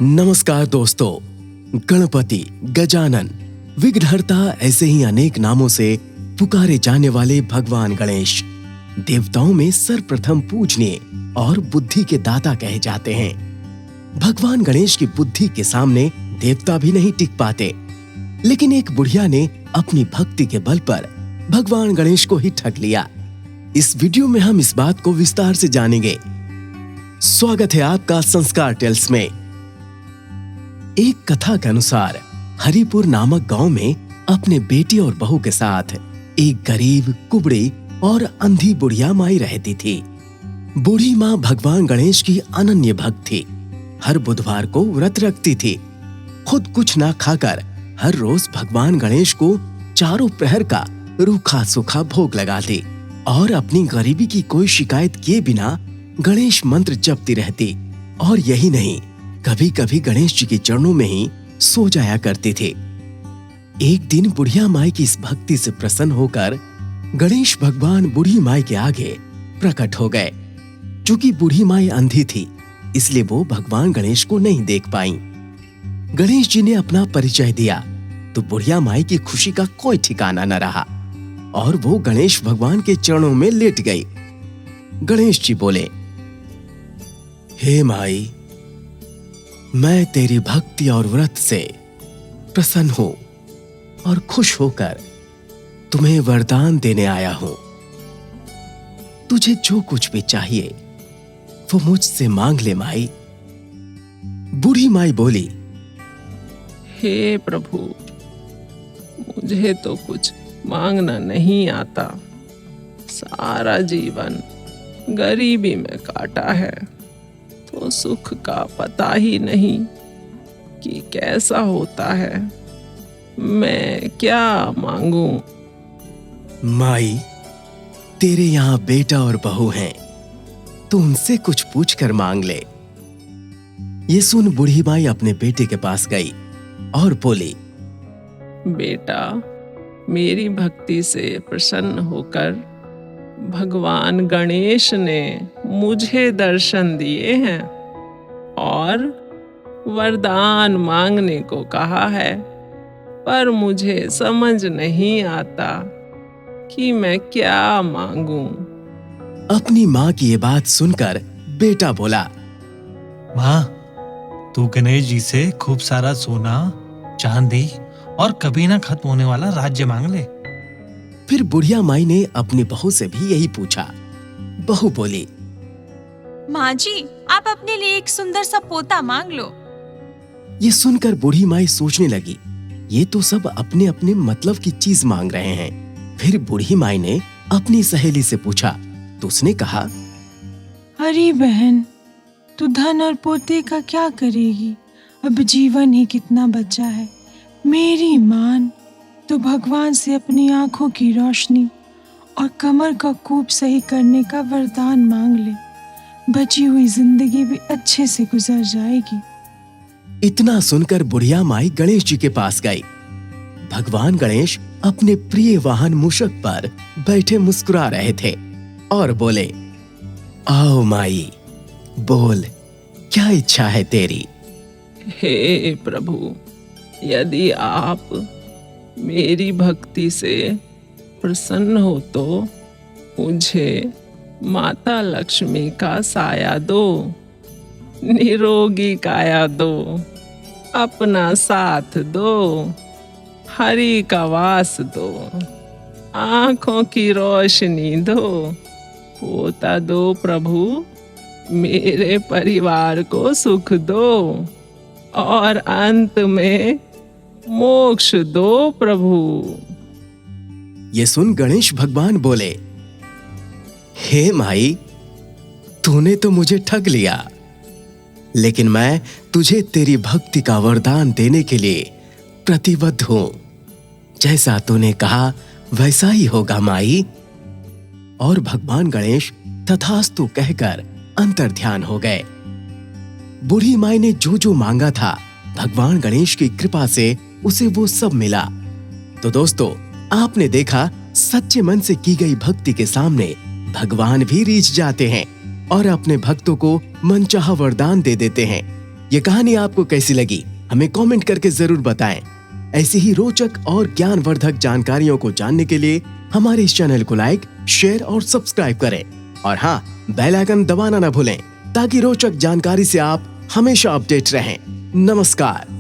नमस्कार दोस्तों। गणपति, गजानन, विघ्नहर्ता ऐसे ही अनेक नामों से पुकारे जाने वाले भगवान गणेश देवताओं में सर्वप्रथम पूजनीय और बुद्धि के दाता कहे जाते हैं। भगवान गणेश की बुद्धि के सामने देवता भी नहीं टिक पाते, लेकिन एक बुढ़िया ने अपनी भक्ति के बल पर भगवान गणेश को ही ठग लिया। इस वीडियो में हम इस बात को विस्तार से जानेंगे। स्वागत है आपका संस्कार टेल्स में। एक कथा के अनुसार हरिपुर नामक गांव में अपने बेटी और बहू के साथ एक गरीब, कुबड़ी और अंधी बुढ़िया माई रहती थी। बूढ़ी माँ भगवान गणेश की अनन्य भक्त थी। हर बुधवार को व्रत रखती थी। खुद कुछ ना खाकर हर रोज भगवान गणेश को चारों प्रहर का रूखा सूखा भोग लगाती और अपनी गरीबी की कोई शिकायत किए बिना गणेश मंत्र जपती रहती। और यही नहीं, कभी कभी गणेश जी के चरणों में ही सो जाया करती थी। एक दिन बुढ़िया माई की इस भक्ति से प्रसन्न होकर गणेश भगवान बूढ़ी माई के आगे प्रकट हो गए। चूंकि बूढ़ी माई अंधी थी, इसलिए वो भगवान गणेश को नहीं देख पाई। गणेश जी ने अपना परिचय दिया तो बुढ़िया माई की खुशी का कोई ठिकाना न रहा और वो गणेश भगवान के चरणों में लेट गई। गणेश जी बोले, हे माई, मैं तेरी भक्ति और व्रत से प्रसन्न हूं और खुश होकर तुम्हें वरदान देने आया हूं। तुझे जो कुछ भी चाहिए वो मुझसे मांग ले माई। बूढ़ी माई बोली, हे प्रभु, मुझे तो कुछ मांगना नहीं आता। सारा जीवन गरीबी में काटा है, तो सुख का पता ही नहीं कि कैसा होता है। मैं क्या मांगूं? माई, तेरे यहाँ बेटा और बहू हैं, तो उनसे कुछ पूछकर मांग ले। ये सुन बूढ़ी माई अपने बेटे के पास गई और बोली, बेटा, मेरी भक्ति से प्रसन्न होकर भगवान गणेश ने मुझे दर्शन दिए हैं और वरदान मांगने को कहा है, पर मुझे समझ नहीं आता कि मैं क्या मांगूं। अपनी माँ की ये बात सुनकर बेटा बोला, माँ, तू गणेश जी से खूब सारा सोना, चांदी और कभी ना खत्म होने वाला राज्य मांग ले। फिर बुढ़िया माई ने अपनी बहू से भी यही पूछा। बहू बोली, माँ जी, आप अपने लिए एक सुंदर सा पोता मांग लो। ये सुनकर बूढ़ी माई सोचने लगी, ये तो सब अपने अपने मतलब की चीज मांग रहे हैं। फिर बूढ़ी माई ने अपनी सहेली से पूछा तो उसने कहा, अरे बहन, तू धन और पोते का क्या करेगी? अब जीवन ही कितना बचा है। मेरी मान तो भगवान से अपनी आंखों की रोशनी और कमर का कूप सही करने का वरदान मांग ले। बची हुई जिंदगी भी अच्छे से गुजर जाएगी। इतना सुनकर बुढ़िया माई गणेश जी के पास गई। भगवान गणेश अपने प्रिय वाहन मूषक पर बैठे मुस्कुरा रहे थे और बोले, आओ माई, बोल, क्या इच्छा है तेरी? हे प्रभु, यदि आप मेरी भक्ति से प्रसन्न हो तो मुझे माता लक्ष्मी का साया दो, निरोगी काया दो, अपना साथ दो, हरि का वास दो, आंखों की रोशनी दो, पोता दो प्रभु, मेरे परिवार को सुख दो और अंत में मोक्ष दो प्रभु। ये सुन गणेश भगवान बोले, हे माई, तूने तो मुझे ठग लिया, लेकिन मैं तुझे तेरी भक्ति का वरदान देने के लिए प्रतिबद्ध हूं। जैसा तूने कहा वैसा ही होगा माई। और भगवान गणेश तथास्तु कहकर अंतर्ध्यान हो गए। बूढ़ी माई ने जो जो मांगा था, भगवान गणेश की कृपा से उसे वो सब मिला। तो दोस्तों, आपने देखा, सच्चे मन से की गई भक्ति के सामने भगवान भी रीझ जाते हैं और अपने भक्तों को मनचाहा वरदान दे देते हैं। ये कहानी आपको कैसी लगी हमें कमेंट करके जरूर बताएं। ऐसी ही रोचक और ज्ञानवर्धक जानकारियों को जानने के लिए हमारे इस चैनल को लाइक, शेयर और सब्सक्राइब करें। और हाँ, बेल आइकन दबाना ना भूलें ताकि रोचक जानकारी से आप हमेशा अपडेट रहें। नमस्कार।